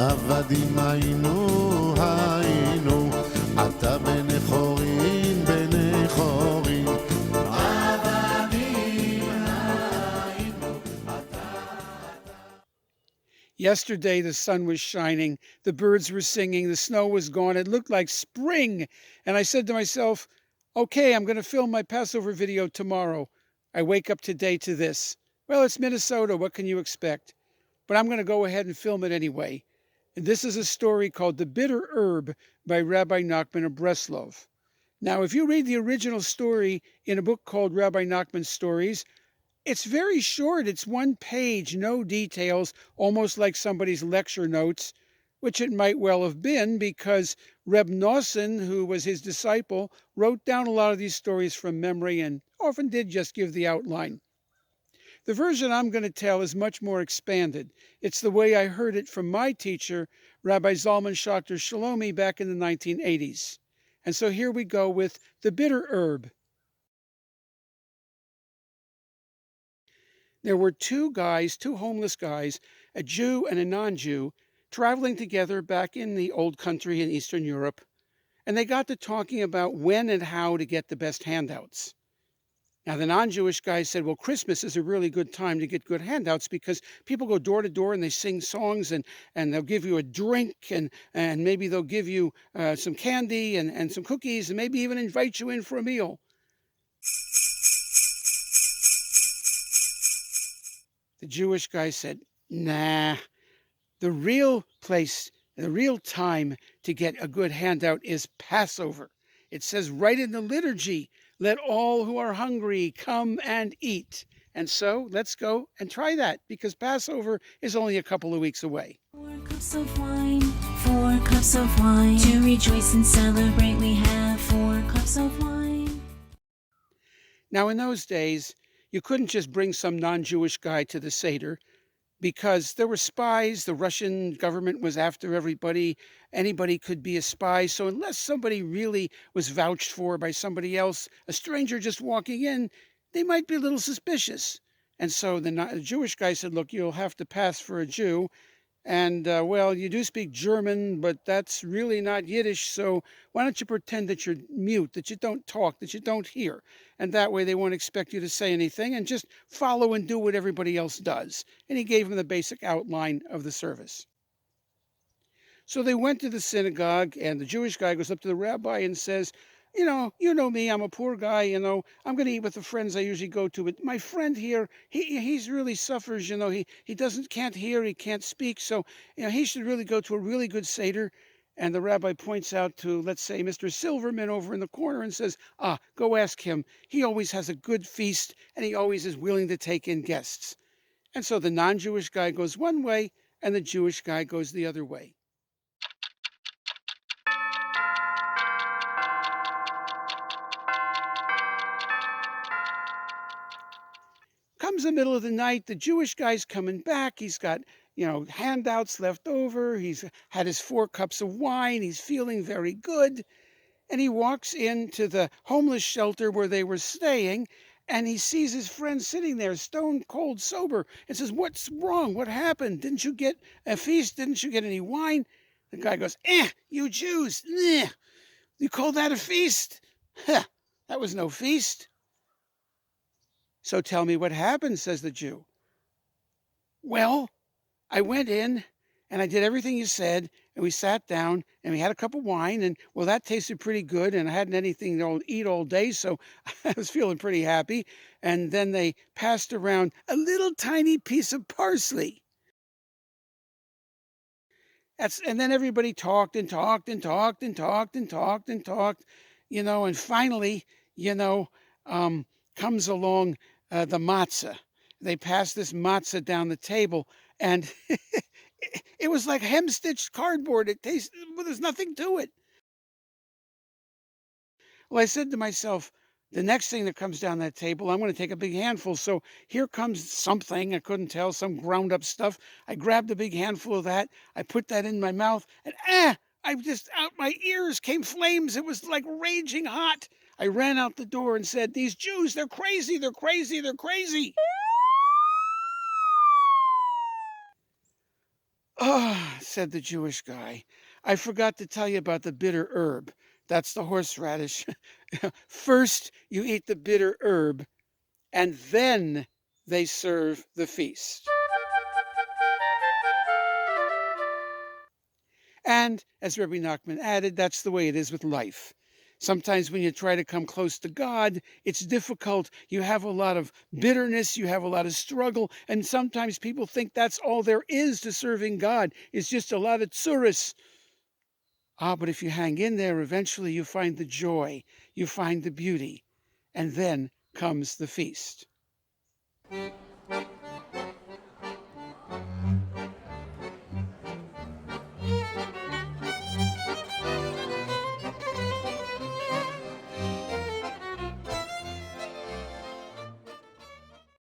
עבדים היינו, אתה בני חורין, בני חורין. Yesterday the sun was shining, the birds were singing, the snow was gone, it looked like spring. And I said to myself, okay, I'm going to film my Passover video tomorrow. I wake up today to this. Well, it's Minnesota, what can you expect? But I'm going to go ahead and film it anyway. And this is a story called The Bitter Herb by Rebbe Nachman of Breslov. Now, if you read the original story in a book called Rabbi Nachman's Stories, it's very short. It's one page, no details, almost like somebody's lecture notes, which it might well have been because Reb Nosson, who was his disciple, wrote down a lot of these stories from memory and often did just give the outline. The version I'm going to tell is much more expanded. It's the way I heard it from my teacher, Rabbi Zalman Schachter Shalomi, back in the 1980s. And so here we go with The Bitter Herb. There were two homeless guys, a Jew and a non-Jew, traveling together back in the old country in Eastern Europe, and they got to talking about when and how to get the best handouts. Now, the non-Jewish guy said, well, Christmas is a really good time to get good handouts because people go door to door and they sing songs and they'll give you a drink and maybe they'll give you some candy and some cookies and maybe even invite you in for a meal. The Jewish guy said, nah, the real place, the real time to get a good handout is Passover. It says right in the liturgy, let all who are hungry come and eat. And so let's go and try that because Passover is only a couple of weeks away. 4 cups of wine, 4 cups of wine. To rejoice and celebrate, we have 4 cups of wine. Now, in those days, you couldn't just bring some non-Jewish guy to the Seder because there were spies. The Russian government was after everybody. Anybody could be a spy. So unless somebody really was vouched for by somebody else, a stranger just walking in, they might be a little suspicious. And so the Jewish guy said, look, you'll have to pass for a Jew. And, well, you do speak German, but that's really not Yiddish. So why don't you pretend that you're mute, that you don't talk, that you don't hear? And that way they won't expect you to say anything and just follow and do what everybody else does. And he gave him the basic outline of the service. So they went to the synagogue, and the Jewish guy goes up to the rabbi and says, you know me, I'm a poor guy, I'm going to eat with the friends I usually go to. But my friend here, he's really suffers, he can't hear, he can't speak. So, he should really go to a really good Seder. And the rabbi points out to, let's say, Mr. Silverman over in the corner and says, go ask him. He always has a good feast and he always is willing to take in guests. And so the non-Jewish guy goes one way and the Jewish guy goes the other way. Comes the middle of the night, the Jewish guy's coming back. He's got, handouts left over. He's had his 4 cups of wine. He's feeling very good. And he walks into the homeless shelter where they were staying, and he sees his friend sitting there, stone cold sober, and says, what's wrong? What happened? Didn't you get a feast? Didn't you get any wine? The guy goes, you Jews, you call that a feast? That was no feast. So tell me what happened, says the Jew. Well, I went in and I did everything you said, and we sat down and we had a cup of wine, and well, that tasted pretty good, and I hadn't anything to eat all day, so I was feeling pretty happy. And then they passed around a little tiny piece of parsley. And then everybody talked and talked and talked and talked and talked and talked, and finally, comes along the matzah. They passed this matzah down the table, and it was like hem-stitched cardboard. It tasted, well, there's nothing to it. Well, I said to myself, the next thing that comes down that table, I'm going to take a big handful. So here comes something, I couldn't tell, some ground up stuff. I grabbed a big handful of that. I put that in my mouth, and out my ears came flames. It was like raging hot. I ran out the door and said, these Jews, they're crazy, they're crazy, they're crazy. "Ah," said the Jewish guy, "I forgot to tell you about the bitter herb. That's the horseradish. First, you eat the bitter herb, and then they serve the feast." And as Rebbe Nachman added, that's the way it is with life. Sometimes when you try to come close to God, it's difficult. You have a lot of bitterness, you have a lot of struggle, and sometimes people think that's all there is to serving God. It's just a lot of tsuris. But if you hang in there, eventually you find the joy, you find the beauty, and then comes the feast.